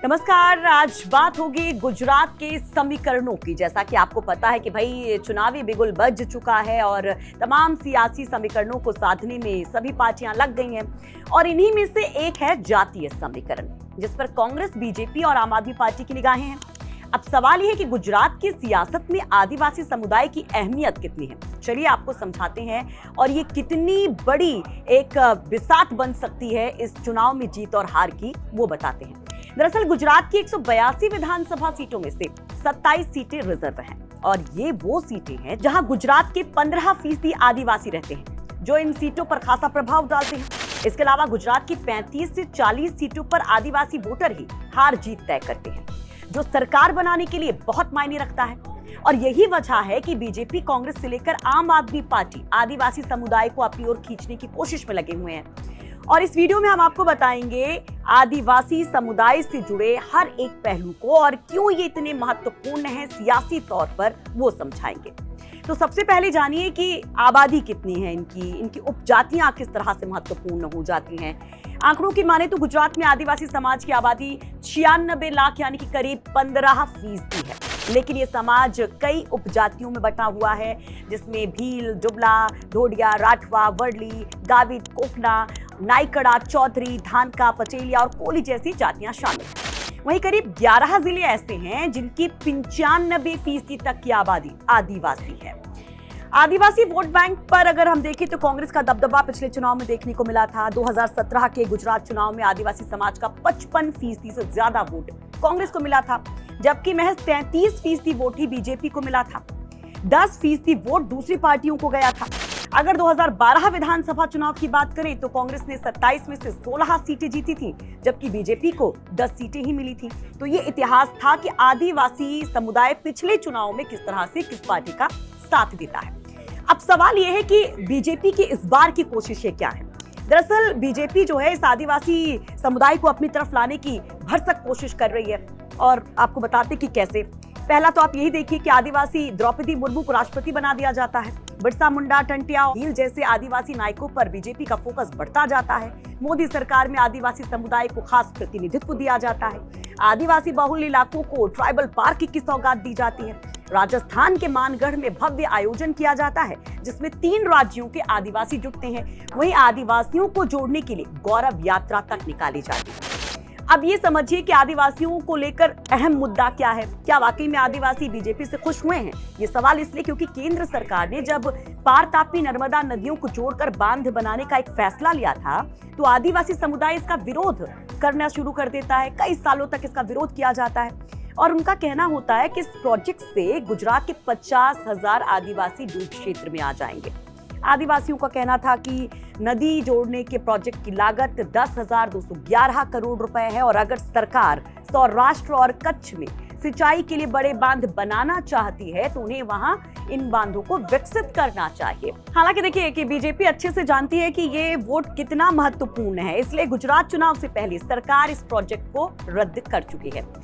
नमस्कार। आज बात होगी गुजरात के समीकरणों की। जैसा कि आपको पता है कि भाई चुनावी बिगुल बज चुका है और तमाम सियासी समीकरणों को साधने में सभी पार्टियां लग गई हैं और इन्हीं में से एक है जातीय समीकरण, जिस पर कांग्रेस, बीजेपी और आम आदमी पार्टी की निगाहें हैं। अब सवाल यह है कि गुजरात की सियासत में आदिवासी समुदाय की अहमियत कितनी है। चलिए आपको समझाते हैं और ये कितनी बड़ी एक बिसात बन सकती है इस चुनाव में जीत और हार की, वो बताते हैं। दरअसल गुजरात की 182 विधानसभा सीटों में से 27 सीटें रिजर्व हैं और ये वो सीटें हैं जहां गुजरात के 15% आदिवासी रहते हैं, जो इन सीटों पर खासा प्रभाव डालते हैं। इसके अलावा गुजरात की 35 से 40 सीटों पर आदिवासी वोटर ही हार जीत तय करते हैं, जो सरकार बनाने के लिए बहुत मायने रखता है। और यही वजह है कि बीजेपी, कांग्रेस से लेकर आम आदमी पार्टी आदिवासी समुदाय को अपनी ओर खींचने की कोशिश में लगे हुए हैं। और इस वीडियो में हम आपको बताएंगे आदिवासी समुदाय से जुड़े हर एक पहलू को और क्यों ये इतने महत्वपूर्ण है सियासी तौर पर, वो समझाएंगे। तो सबसे पहले जानिए कि आबादी कितनी है इनकी उपजातियां किस तरह से महत्वपूर्ण हो जाती हैं। आंकड़ों की माने तो गुजरात में आदिवासी समाज की आबादी 96 लाख यानी कि करीब 15% है। लेकिन ये समाज कई उपजातियों में बटा हुआ है, जिसमें भील, जुबला, ढोडिया, राठवा, वर्ली, गावित, कोकना, नाइकड़ा, चौधरी, धानका, पटेलिया और कोली जैसी जातियां शामिल हैं। वहीं करीब 11 जिले ऐसे हैं जिनकी 95% तक की आबादी आदिवासी है। आदिवासी वोट बैंक पर अगर हम देखें तो कांग्रेस का दबदबा पिछले चुनाव में देखने को मिला था। 2017 के गुजरात चुनाव में आदिवासी समाज का 55% से ज्यादा वोट कांग्रेस को मिला था, जबकि महज 33% वोट ही बीजेपी को मिला था। 10% वोट दूसरी पार्टियों को गया था। अगर 2012 विधानसभा चुनाव की बात करें तो कांग्रेस ने 27 में से 16 सीटें जीती थी, जबकि बीजेपी को 10 सीटें ही मिली थी। तो ये इतिहास था कि आदिवासी समुदाय पिछले चुनाव में किस तरह से किस पार्टी का साथ देता है। अब सवाल यह है कि बीजेपी की इस बार की कोशिशें क्या है। दरअसल बीजेपी जो है इस आदिवासी समुदाय को अपनी तरफ लाने की भरसक कोशिश कर रही है और आपको बताते कि कैसे। पहला तो आप यही देखिए कि आदिवासी द्रौपदी मुर्मू को राष्ट्रपति बना दिया जाता है। बिरसा मुंडा, टंटिया, भील जैसे आदिवासी नायकों पर बीजेपी का फोकस बढ़ता जाता है। मोदी सरकार में आदिवासी समुदाय को खास प्रतिनिधित्व दिया जाता है। आदिवासी बहुल इलाकों को ट्राइबल पार्क की सौगात दी जाती है। राजस्थान के मानगढ़ में भव्य आयोजन किया जाता है, जिसमें 3 राज्यों के आदिवासी जुटते हैं। वहीं आदिवासियों को जोड़ने के लिए गौरव यात्रा तक निकाली जाती है। अब ये समझिए कि आदिवासियों को लेकर अहम मुद्दा क्या है। क्या वाकई में आदिवासी बीजेपी से खुश हुए हैं? ये सवाल इसलिए क्योंकि केंद्र सरकार ने जब पार, तापी, नर्मदा नदियों को जोड़कर बांध बनाने का एक फैसला लिया था, तो आदिवासी समुदाय इसका विरोध करना शुरू कर देता है। कई सालों तक इसका विरोध किया जाता है और उनका कहना होता है कि इस प्रोजेक्ट से गुजरात के 50,000 आदिवासी डूब क्षेत्र में आ जाएंगे। आदिवासियों का कहना था कि नदी जोड़ने के प्रोजेक्ट की लागत 10,211 करोड़ रुपए है और अगर सरकार सौराष्ट्र और कच्छ में सिंचाई के लिए बड़े बांध बनाना चाहती है तो उन्हें वहां इन बांधों को विकसित करना चाहिए। हालांकि देखिए कि बीजेपी अच्छे से जानती है कि ये वोट कितना महत्वपूर्ण है, इसलिए गुजरात चुनाव से पहले सरकार इस प्रोजेक्ट को रद्द कर चुकी है।